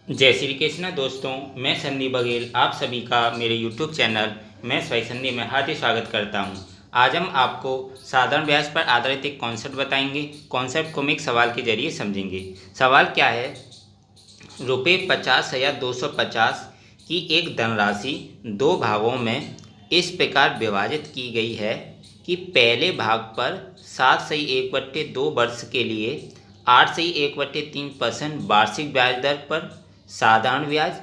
जय श्री कृष्ण दोस्तों, मैं सन्नी बघेल आप सभी का मेरे YouTube चैनल मैं स्वयं सन्नी में हार्दिक स्वागत करता हूं। आज हम आपको साधारण ब्याज पर आधारित एक कॉन्सेप्ट बताएंगे। कॉन्सेप्ट को हम एक सवाल के जरिए समझेंगे। सवाल क्या है, रुपये 50,250 की एक धनराशि दो भागों में इस प्रकार विभाजित की गई है कि पहले भाग पर 7/1/2 वर्ष के लिए 8/1/3% वार्षिक ब्याज दर पर साधारण ब्याज,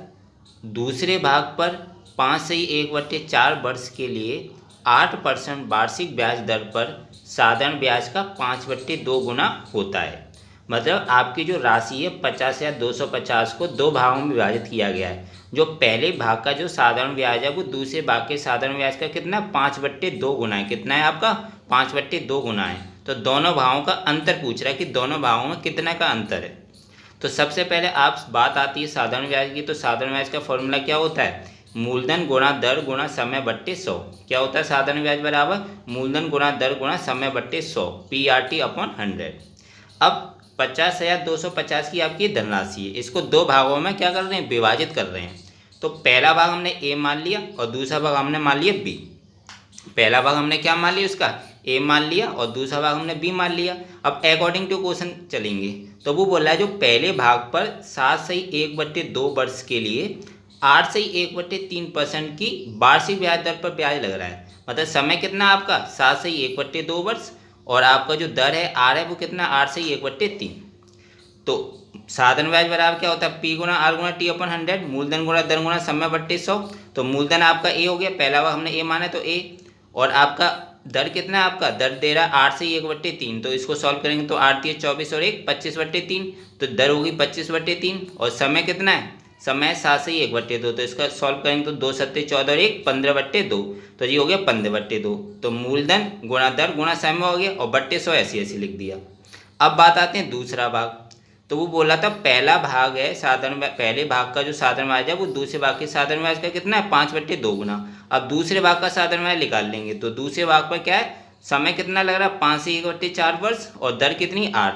दूसरे भाग पर 5/1/4 वर्ष के लिए 8% वार्षिक ब्याज दर पर साधारण ब्याज का 5/2 गुना होता है। मतलब आपकी जो राशि है 50,250 को दो भागों में विभाजित किया गया है। जो पहले भाग का जो साधारण ब्याज है वो दूसरे भाग के साधारण ब्याज का कितना 5/2 गुना है। कितना है आपका 5/2 गुना है। तो दोनों भागों का अंतर पूछ रहा है कि दोनों भागों में कितना का अंतर है। तो सबसे पहले आप बात आती है साधारण ब्याज की। तो साधारण ब्याज का फॉर्मूला क्या होता है, मूलधन गुणा दर गुणा समय बट्टे 100। क्या होता है साधारण ब्याज बराबर मूलधन गुणा दर गुणा समय बट्टे 100 PRT/100। अब 50,250 की आपकी धनराशि है, इसको दो भागों में क्या कर रहे हैं, विभाजित कर रहे हैं। तो पहला भाग हमने ए मान लिया और दूसरा भाग हमने मान लिया बी। पहला भाग हमने क्या मान लिया, उसका ए मान लिया और दूसरा भाग हमने बी मान लिया। अब अकॉर्डिंग टू क्वेश्चन चलेंगे। तो वो बोला है जो पहले भाग पर 7/1/2 वर्ष के लिए 8/1/3% की वार्षिक ब्याज दर पर ब्याज लग रहा है। मतलब समय कितना आपका 7/1/2 वर्ष और आपका जो दर है आर है वो कितना 8/1/3। तो साधारण ब्याज बराबर क्या होता है, पी गुना आर गुना T/100, मूलधन गुणा दर गुणा समय बट्टे 100। तो मूलधन आपका ए हो गया, पहला बार हमने ए माना तो ए, और आपका दर कितना है, आपका दर दे रहा है 8/1/3। तो इसको सॉल्व करेंगे तो 8×3 = 24 और 1 25/3। तो दर होगी 25/3 और समय कितना है, समय 7/1/2। तो इसका सॉल्व करेंगे तो 2×7=14 और 1 15/2। तो ये हो गया 15/2। तो मूलधन गुणा दर गुणा समय हो गया और बट्टे 100 ऐसे ऐसे लिख दिया। अब बात आते हैं दूसरा भाग। तो वो बोला था पहला भाग है साधारण पहले भाग का जो साधारण ब्याज है वो दूसरे भाग के साधारण ब्याज का कितना है 5/2 गुना। अब दूसरे भाग का साधारण ब्याज निकाल लेंगे। तो दूसरे भाग पर क्या है, समय कितना लग रहा है 5/1/4 वर्ष और दर कितनी 8।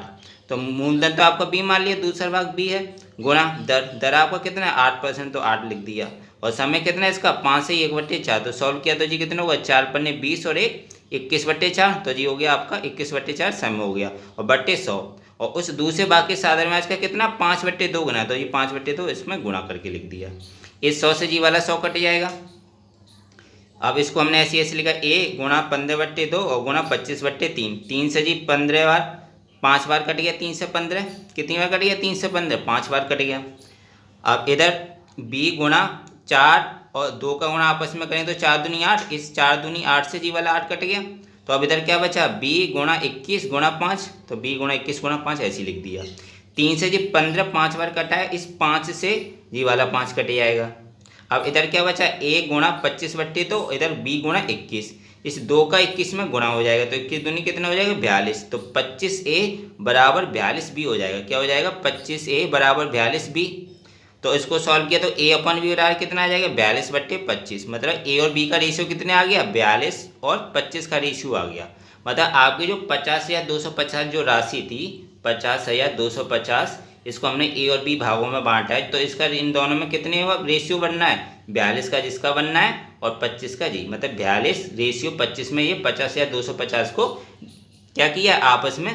तो मूलधन तो आपका बी मान लिया, दूसरा भाग बी है, गुणा दर, दर आपका कितना है 8%, तो 8 लिख दिया। और समय कितना है इसका 5/1/4। तो सॉल्व किया तो जी कितना होगा 4×20 और 1 21/4। तो जी हो गया आपका 21/4 समय हो गया और बट्टे 100। और उस दूसरे भाग के साधारण ब्याज का कितना 5/2 गुना। तो ये 5/2 इसमें गुणा करके लिख दिया। इस 100 से जी वाला 100 कट जाएगा। अब इसको हमने ऐसे ऐसे लिखा ए गुणा 15/2 और गुणा 25/3। 3 से जी 15 बार, 5 बार कट गया। 3 से 15 कितनी बार कट गया, 3 से 15 5 बार कट गया। अब इधर b गुणा 4 और 2 का गुणा आपस में करें तो 4×2 = 8। इस 4×2 = 8 से जी वाला 8 कट गया। तो अब इधर क्या बचा b गुणा 21 गुणा 5। तो b गुणा 21 गुणा 5 ऐसे लिख दिया। 3 से जी 15 5 बार कटा है, इस 5 से जी वाला 5 कट जाएगा। अब इधर क्या बचा a गुणा 25/2, इधर b गुणा 21। इस 2 का 21 में गुणा हो जाएगा तो 21×2 कितना हो जाएगा 42। तो 25a बराबर 42b हो जाएगा। क्या हो जाएगा 25a बराबर 42b। तो इसको सॉल्व किया तो a/b बराबर कितना आ जाएगा 42/25। मतलब a और b का रेशियो कितने आ गया 42 और 25 का रेशियो आ गया। मतलब आपकी जो 50,250 जो राशि थी 50,250, इसको हमने ए और बी भागों में बांटा है। तो इसका इन दोनों में कितने रेशियो बनना है 42 का जिसका बनना है और 25 का जी, मतलब 42/25 में ये 50,250 को क्या किया आपस में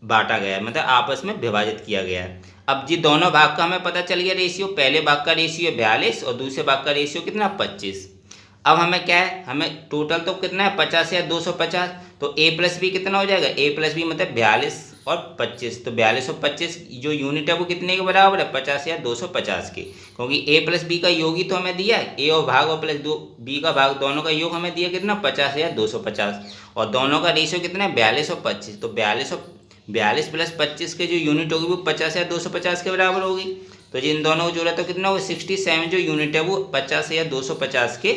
बांटा गया है, मतलब आपस में विभाजित किया गया है। अब जी दोनों भाग का हमें पता चल गया रेशियो। पहले भाग का रेशियो 42 और दूसरे भाग का रेशियो कितना 25। अब हमें क्या है, हमें टोटल तो कितना है 50,250। तो a + b कितना हो जाएगा, a + b मतलब 42 और 25। तो 42 और 25 जो यूनिट है वो कितने के बराबर है 50,250 के, क्योंकि a + b का योग ही तो हमें दिया है। a और भाग और प्लस b का भाग दोनों का योग हमें दिया कितना 50,250 और दोनों का रेशियो कितना है 42 और 25। तो 42 + 25 के जो यूनिट होगी वो 50,250 के बराबर होगी। तो जी इन दोनों को जोड़ा तो कितना होगा 67 जो यूनिट है वो 50,250 के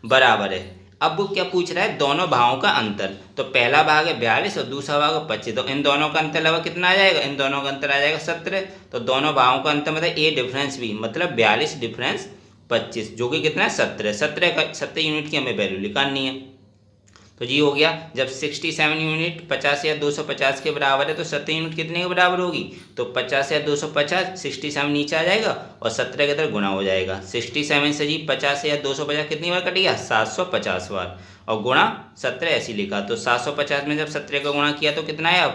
बराबर है। अब वो क्या पूछ रहा है दोनों भागों का अंतर। तो पहला भाग है 42 और दूसरा भाग है 25। तो इन दोनों का अंतर लगा कितना आ जाएगा, इन दोनों का अंतर आ जाएगा 17। तो दोनों भागों का अंतर मतलब a डिफरेंस b मतलब 42 डिफरेंस 25 जो कि कितना है 17 यूनिट की हमें वैल्यू निकालनी है। तो जी हो गया, जब 67 यूनिट 50 या 250 के बराबर है तो 17 यूनिट कितने के बराबर होगी, तो 50 या 250, 67 नीचे आ जाएगा और 17 के अंदर गुना हो जाएगा। 67 से जी 50 या 250 कितनी बार कटेगा, 750 बार, और गुणा 17 ऐसे लिखा, तो 750 में जब 17 का गुणा किया तो कितना आया,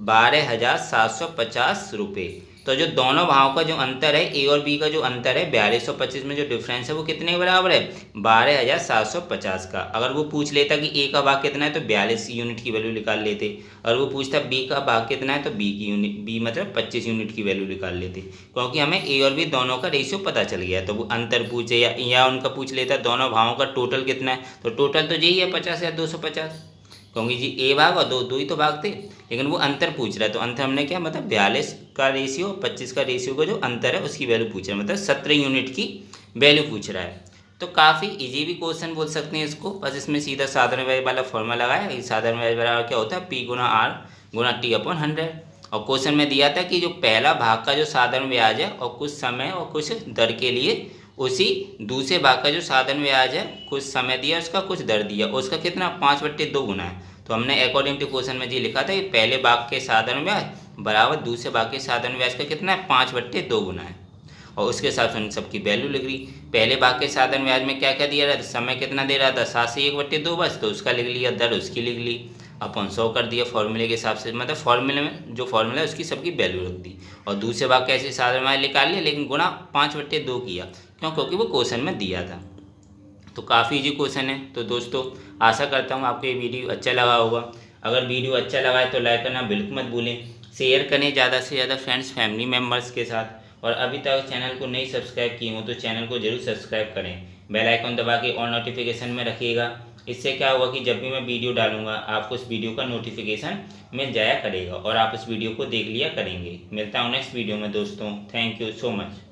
12,750 रुपये। तो जो दोनों भावों का जो अंतर है, ए और बी का जो अंतर है 4225 में जो डिफरेंस है वो कितने के बराबर है, 12,750 का। अगर वो पूछ लेता कि ए का भाग कितना है तो 42 यूनिट की वैल्यू निकाल लेते। अगर वो पूछता बी का भाग कितना है तो बी की यूनिट, बी मतलब 25 यूनिट की वैल्यू निकाल लेते, क्योंकि हमें ए और बी दोनों का रेशियो पता चल गया। तो वो अंतर पूछे या उनका पूछ लेता दोनों भावों का टोटल कितना है, तो टोटल तो यही है 50 या 250, क्योंकि जी ए भाग और दो ही तो भाग थे, लेकिन वो अंतर पूछ रहा है। तो अंतर हमने क्या मतलब 42 का रेशियो 25 का रेशियो का जो अंतर है उसकी वैल्यू पूछ रहा है, मतलब 17 यूनिट की वैल्यू पूछ रहा है। तो काफ़ी इजी भी क्वेश्चन बोल सकते हैं इसको, बस इसमें सीधा साधारण व्याज वाला फॉर्मूला लगाया। साधारण व्याज बराबर क्या होता है, पी गुना आर गुना टी अपॉन 100। और क्वेश्चन में दिया था कि जो पहला भाग का जो साधारण ब्याज है और कुछ समय और कुछ दर के लिए, उसी दूसरे भाग का जो साधारण ब्याज है कुछ समय दिया उसका कुछ दर दिया, उसका कितना 5/2 गुना है। तो हमने अकॉर्डिंग टू क्वेश्चन में जी लिखा था कि पहले भाग के साधारण ब्याज बराबर दूसरे भाग के साधारण ब्याज का कितना है, 5/2 गुना है। और उसके हिसाब से उन सबकी वैल्यू लिख रही। पहले भाग के साधारण ब्याज में क्या क्या दिया रहा था, समय कितना दे रहा था, 7 से 1/2 बस, तो उसका लिख लिया, दर उसकी लिख ली, अपन 100 कर दिया फॉर्मूले के हिसाब से, मतलब फॉर्मूले में जो फॉर्मूला है उसकी सबकी वैल्यू रख दी। और दूसरे भाग का ऐसे साधारण ब्याज निकाल लिया, लेकिन गुणा 5/2 किया, क्यों, क्योंकि वो क्वेश्चन में दिया था। तो काफ़ी इजी क्वेश्चन है। तो दोस्तों आशा करता हूँ आपको ये वीडियो अच्छा लगा होगा। अगर वीडियो अच्छा लगा है तो लाइक करना बिल्कुल मत भूलें, शेयर करें ज़्यादा से ज़्यादा फ्रेंड्स फैमिली मेम्बर्स के साथ, और अभी तक चैनल को नहीं सब्सक्राइब किए हो तो चैनल को जरूर सब्सक्राइब करें, बेल आइकन दबा के और नोटिफिकेशन में रखिएगा। इससे क्या होगा कि जब भी मैं वीडियो डालूंगा आपको उस वीडियो का नोटिफिकेशन मिल जाया करेगा और आप उस वीडियो को देख लिया करेंगे। मिलता हूँ नेक्स्ट वीडियो में दोस्तों, थैंक यू सो मच।